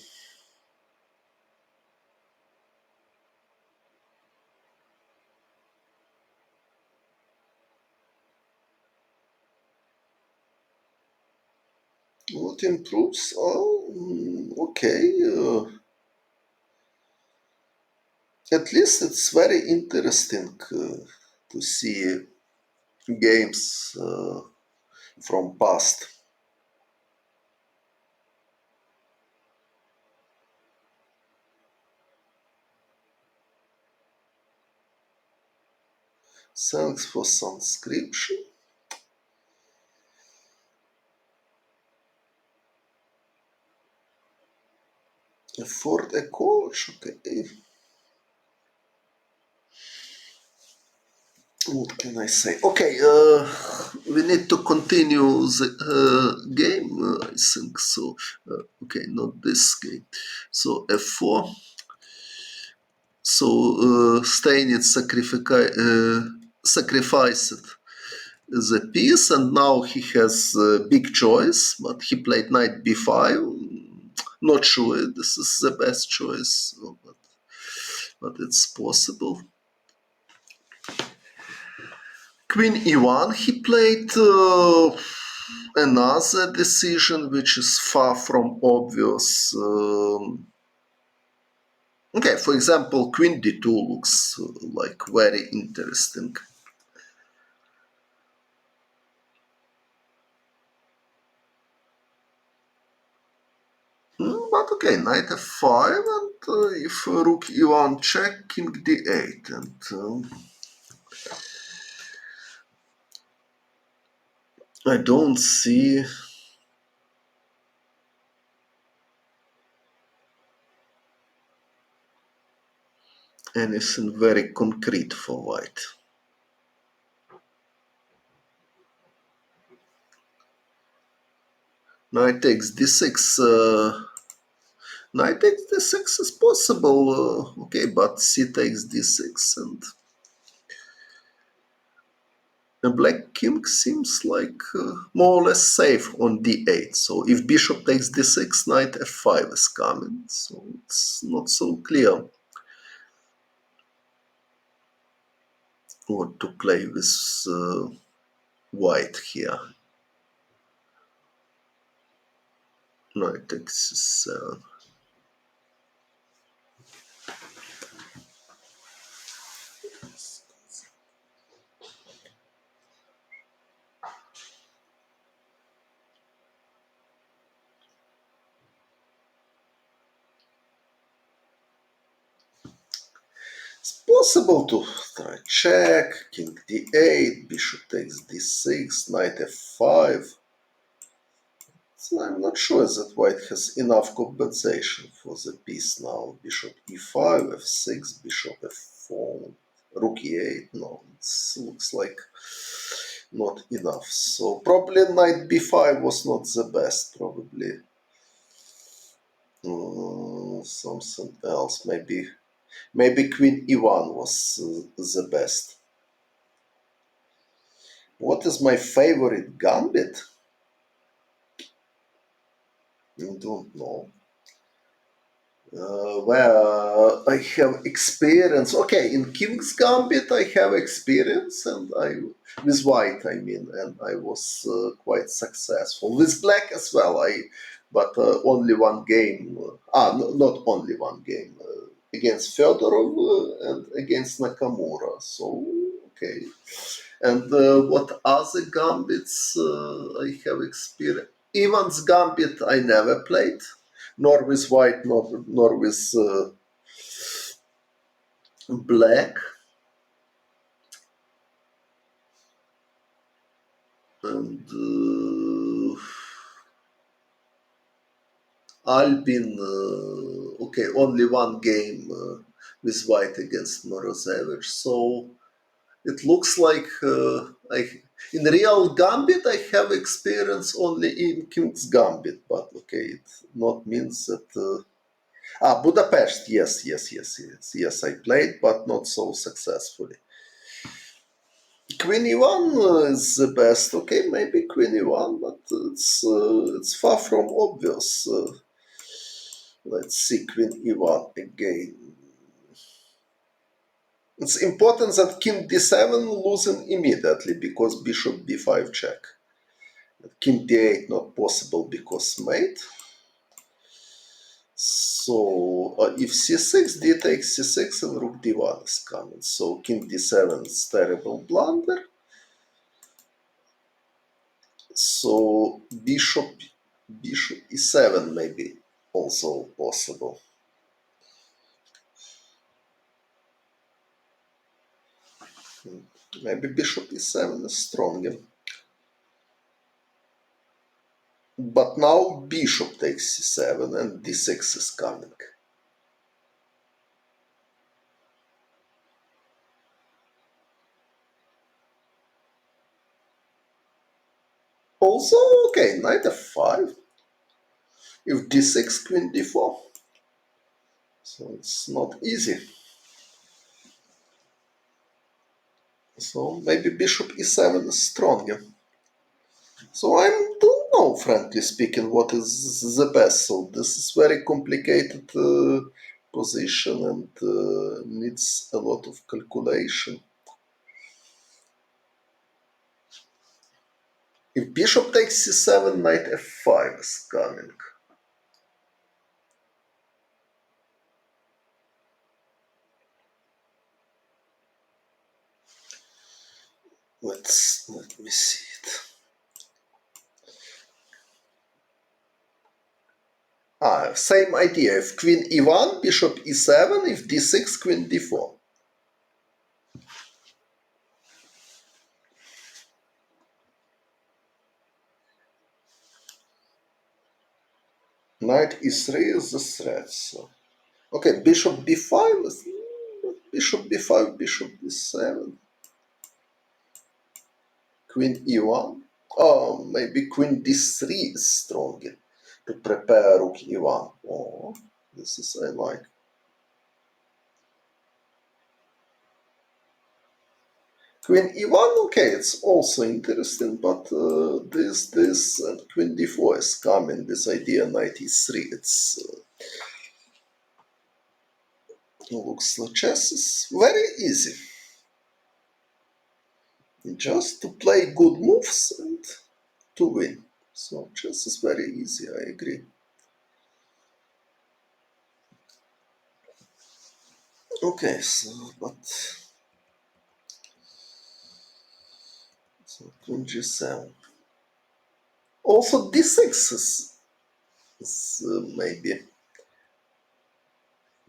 What improves? Oh, okay. At least it's very interesting to see games from past. Thanks for subscription. Afford a coach. Okay. What can I say? Okay, we need to continue the game, I think so. Okay, not this game. So f4. So Steinitz sacrificed the piece, and now he has a big choice, but he played knight b5. Not sure this is the best choice, but it's possible. Queen e1, he played another decision which is far from obvious. Okay, for example, queen d2 looks like very interesting. But okay, knight f5, and if rook e1 check, king d8, and I don't see anything very concrete for white. Knight takes d6. Knight takes d6 is possible, okay, but c takes d6, and the black king seems like more or less safe on d8. So if bishop takes d6, knight f5 is coming. So it's not so clear what to play with white here. Knight takes c7. possible to try check, king d8, bishop takes d6, knight f5. So I'm not sure that white has enough compensation for the piece now. Bishop e5, f6, bishop f4, rook e8. No, it looks like not enough. So probably knight b5 was not the best. Probably something else. Maybe queen e1 was the best. What is my favorite gambit? I don't know. Where I have experience. Okay, in King's Gambit I have experience, and with white I mean, and I was quite successful. With black as well, but only one game. Not only one game against Fedorov and against Nakamura. So okay, and what other gambits I have experience? Ivan's Gambit I never played, nor with white, nor with black. And Albin, okay, only one game with white against Morozevich. So it looks like in real Gambit I have experience only in King's Gambit, but okay, it not means that. Budapest, yes, I played, but not so successfully. Queen e1 is the best. Okay, maybe Queen e1, but it's far from obvious. Let's see Queen e1 again. It's important that King d7 losing immediately because Bishop b5 check. King d8 not possible because mate. So if c6, d takes c6, and rook d1 is coming. So king d7 is terrible blunder. So bishop e7 maybe also possible. Maybe bishop e7 is stronger. But now bishop takes c7 and d6 is coming. Also, okay, knight f5. If d6, queen d4. So it's not easy. So maybe bishop e7 is stronger. So I don't know, frankly speaking, what is the best. So this is very complicated position and needs a lot of calculation. If bishop takes c7, knight f5 is coming. Let me see it. Same idea. If queen e1, bishop e7, if d6, queen d4. Knight e3 is the threat. So okay, bishop b5 is bishop b5, bishop b7. Queen e1. Oh, maybe queen d3 is stronger to prepare rook e1. Oh, this is I like. Queen e1, okay, it's also interesting, but this and queen d4 is coming. This idea knight e3. It's looks like chess is very easy. Just to play good moves and to win. So chess is very easy. I agree. Okay, so but so queen g7. Also d6 is maybe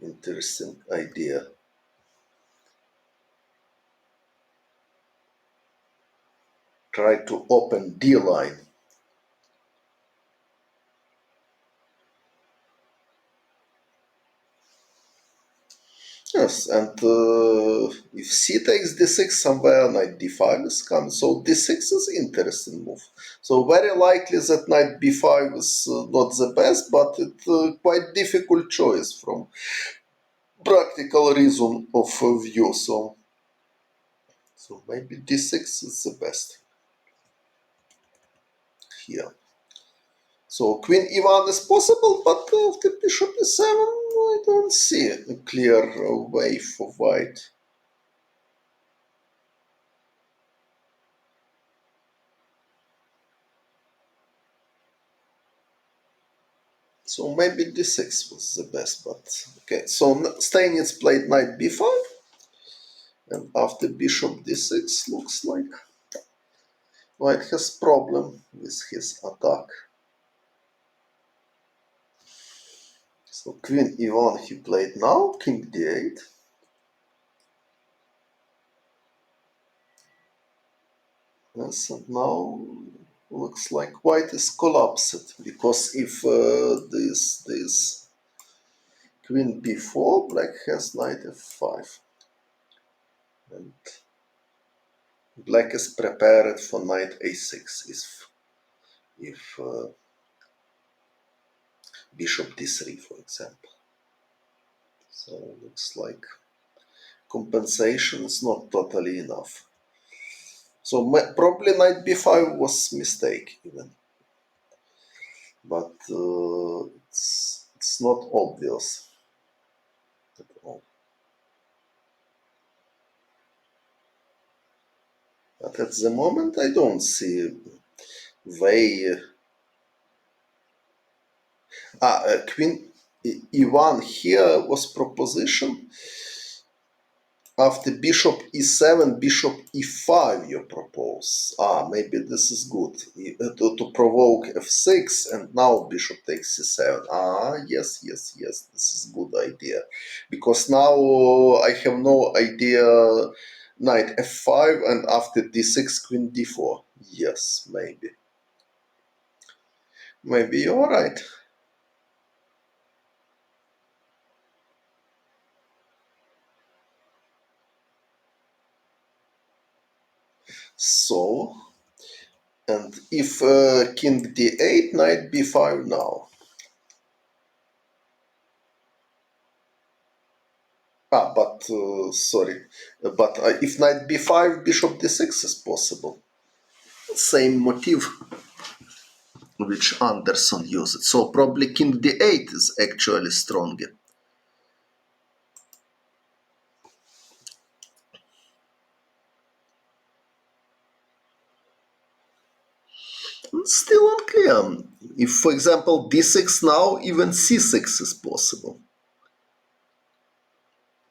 interesting idea. try to open D line. Yes, and if c takes d6 somewhere, knight d5 is coming. So d6 is interesting move. So very likely that knight b5 is not the best, but it's quite difficult choice from practical reason of view. So maybe d6 is the best here. So queen e1 is possible, but after bishop e7, I don't see a clear way for white. So maybe d6 was the best, but okay. So Steinitz played knight b5, and after bishop d6 looks like white has problem with his attack. So queen e1 he played now, king d8. Yes, and now looks like white is collapsed, because if this queen b4, black has knight f5, and black is prepared for knight a6 if bishop d3, for example. So looks like compensation is not totally enough. So probably knight b5 was mistake even, but it's not obvious at all. But at the moment I don't see way. Queen e1 here was proposition. After bishop e7, bishop e5 you propose. Maybe this is good. To provoke f6, and now bishop takes c7. Yes, this is good idea. Because now I have no idea knight f5, and after d6, queen d4. Yes, maybe. Maybe you're right. So, and if king d8, knight b5 now. But sorry. But if knight b5, bishop d6 is possible. Same motive which Anderssen used. So probably king d8 is actually stronger. Still unclear. If, for example, d6 now, even c6 is possible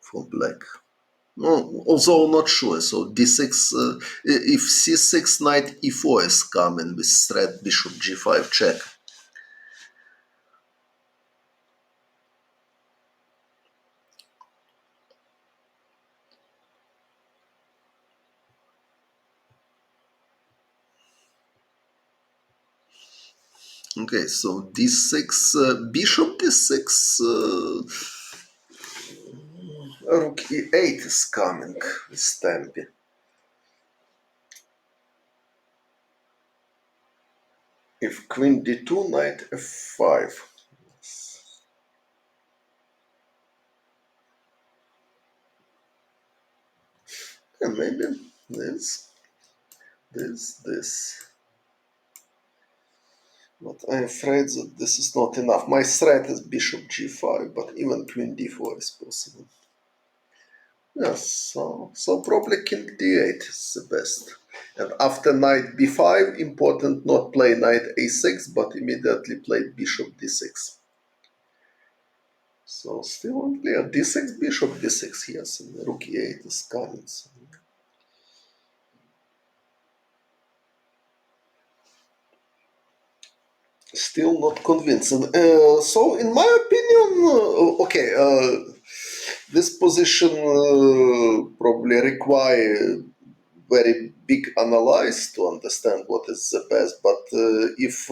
for black. No, although not sure. So d6, if c6, knight e4 is coming with threat bishop g5 check. Okay, so d6, bishop d6, rook e8 is coming with Stampy. If queen d2, knight f5. And maybe this. But I'm afraid that this is not enough. My threat is bishop g5, but even queen d4 is possible. Yes, so probably king d8 is the best. And after knight b5, important not play knight a6, but immediately play bishop d6. So still unclear. d6, bishop d6, yes, and rook e8 is coming. So. Still not convincing. So in my opinion, okay, this position probably require very big analyze to understand what is the best. But if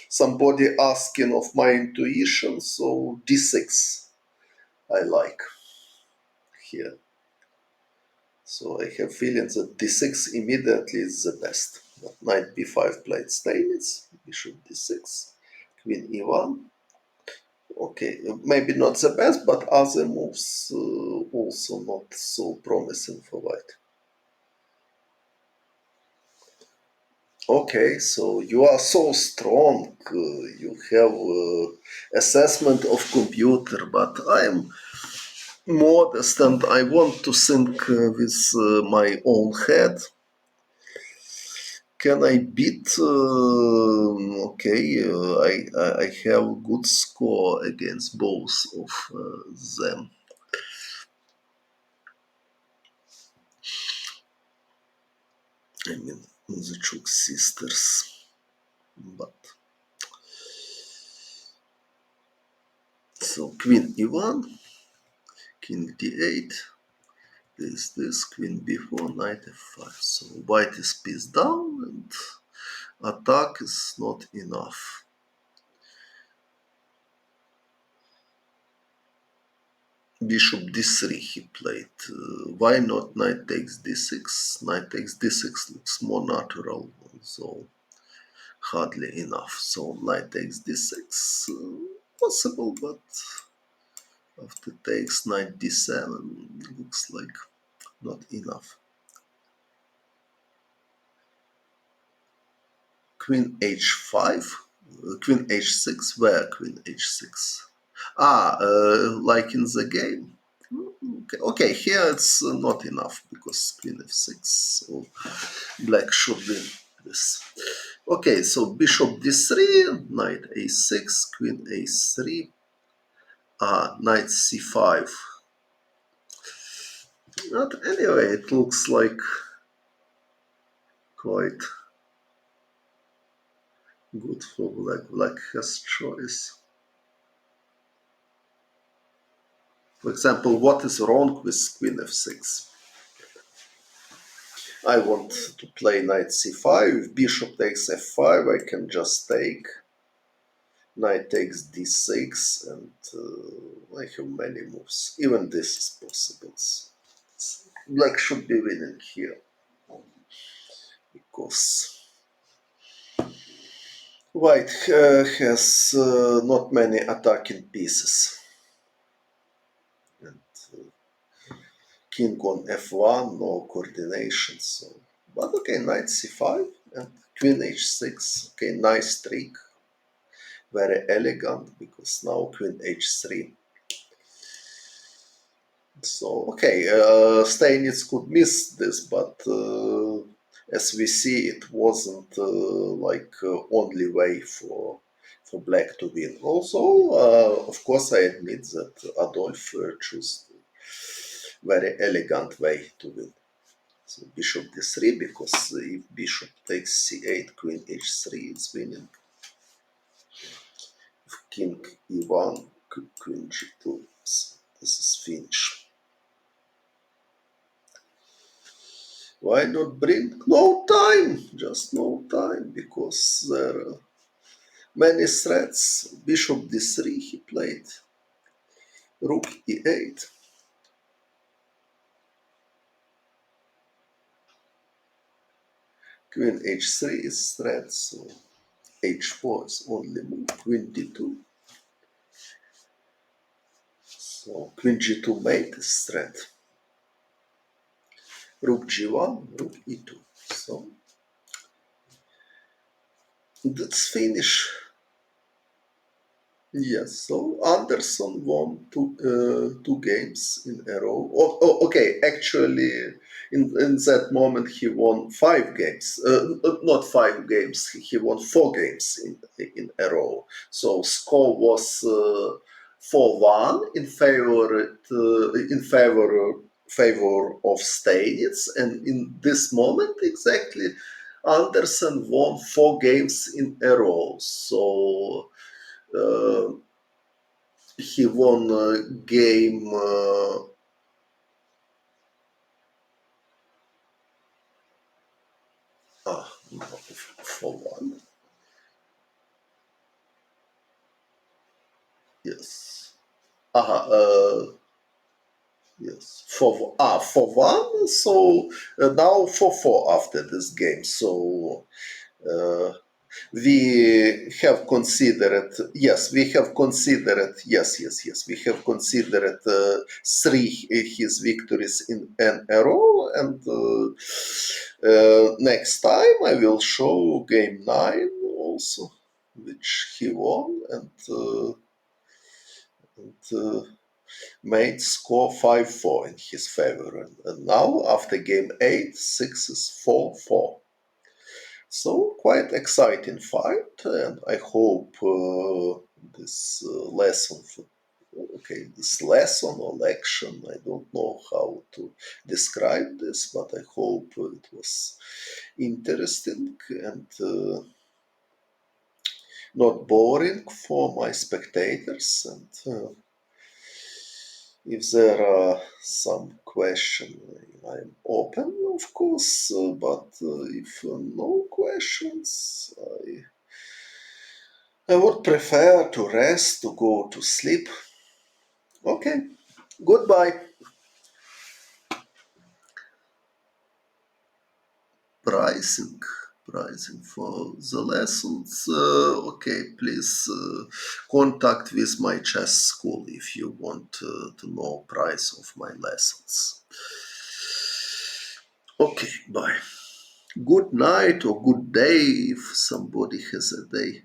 somebody asking of my intuition, so d6 I like here. So I have feeling that d6 immediately is the best. But knight b5 played Steinitz, bishop d6, queen e1. Okay, maybe not the best, but other moves also not so promising for white. Okay, so you are so strong. You have assessment of computer, but I am modest and I want to think with my own head. Can I beat? Okay, I have good score against both of them. I mean, the Chuk sisters, but so Queen e1, King d8. This Queen b4, Knight f5. So white is piece down and attack is not enough. Bishop d3 he played. Why not knight takes d6? Knight takes d6 looks more natural, so hardly enough. So knight takes d6, possible, but after takes knight d7 looks like not enough. Queen h5, Queen h6, where Queen h6? Like in the game. Okay, here it's not enough because Queen f6, so black should win this. Okay, so Bishop d3, Knight a6, Queen a3, Knight c5. But anyway, it looks like quite good for black. Black has choice. For example, what is wrong with Queen f6? I want to play Knight c5. If Bishop takes f5, I can just take. Knight takes d6, and I have many moves. Even this is possible. Black should be winning here because white has not many attacking pieces. And king on f1, no coordination. So, but okay, knight c5 and queen h6. Okay, nice trick. Very elegant because now queen h3. So okay, Steinitz could miss this, but as we see, it wasn't like only way for black to win. Also, of course, I admit that Adolf chose very elegant way to win. So bishop d3, because if bishop takes c8, queen h3, it's winning. If king e1, queen g2, this is finish. Why not bring? No time, just no time, because there are many threats. Bishop d3 he played, rook e8. Queen h3 is threat, so h4 is only move. Queen d2. So queen g2 mate is threat. Rook g1, rook e2. So that's finish. Yes, so Anderssen won two games in a row. Okay, actually, in that moment he won 5 games. Not 5 games. He won 4 games in a row. So score was 4-1 in favor of Steinitz, and in this moment exactly, Anderssen won 4 games in a row. So. He won game No, for one. Yes. Yes. For one. So now for four after this game. So uh, we have considered, yes, we have considered, yes, we have considered three his victories in a row, and next time I will show game nine also, which he won, and made score 5-4 in his favor. And now after game 8, 6 is 4-4. So quite exciting fight, and I hope this lesson, this lesson or lection, I don't know how to describe this, but I hope it was interesting and not boring for my spectators. And if there are some questions, I'm open, of course, but if no questions, I would prefer to rest, to go to sleep. Okay, goodbye. Pricing, pricing for the lessons. Okay, please contact with my chess school if you want to know price of my lessons. Okay, bye. Good night or good day if somebody has a day.